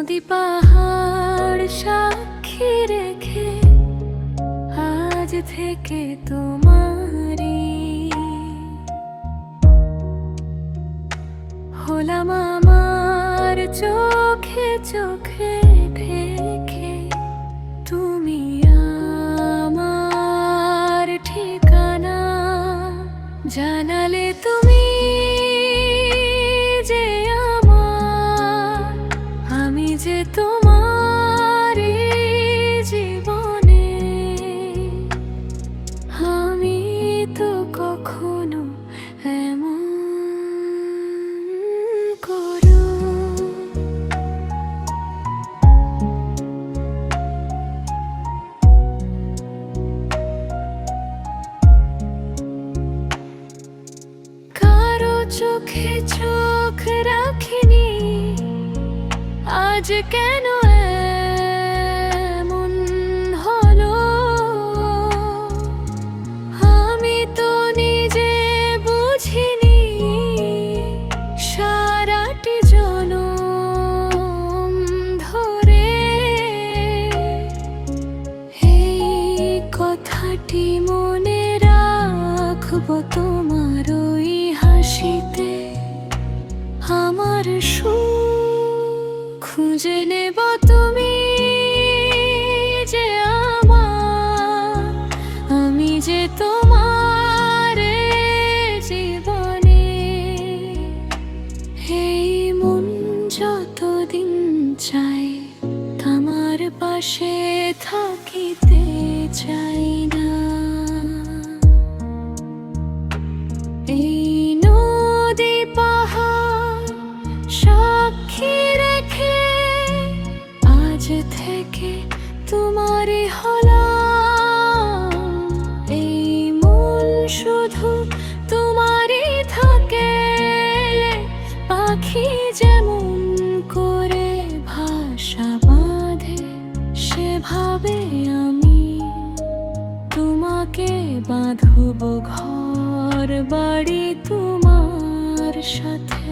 নদী পাহাড় সাক্ষী রেখে আজ থেকে তোমারি হলাম আমার চোখে চোখে ঢেকে। তুমি আমার ঠিকানা জানালে, তুমি যে আমার, আমি যে তোমার জীবনে। আমি তো কখনো এমন করো কারো চোখে চোখ রাখিনি, আজ কেন এমন হলো? আমি তো নিজে বুঝিনি সারাটি জনম ধরে। এই কথাটি মনে রাখবো, তোমার ওই হাসিতে আমার সুখ খুঁজে নেব। তুমি যে আমার, আমি যে তোমার জীবনে। এই মন যতদিন চাই তোমার পাশে থাকিতে চাই না। এই নদী পাহাড় সাক্ষী রেখে আজ থেকে তোমারই হলাম। এই মন শুধু তোমারই থাকে, পাখি যেমন করে ভাষা বাঁধে সেভাবে আমি তোমাকে বাঁধব ঘর বাড়ি তোমার সাথে।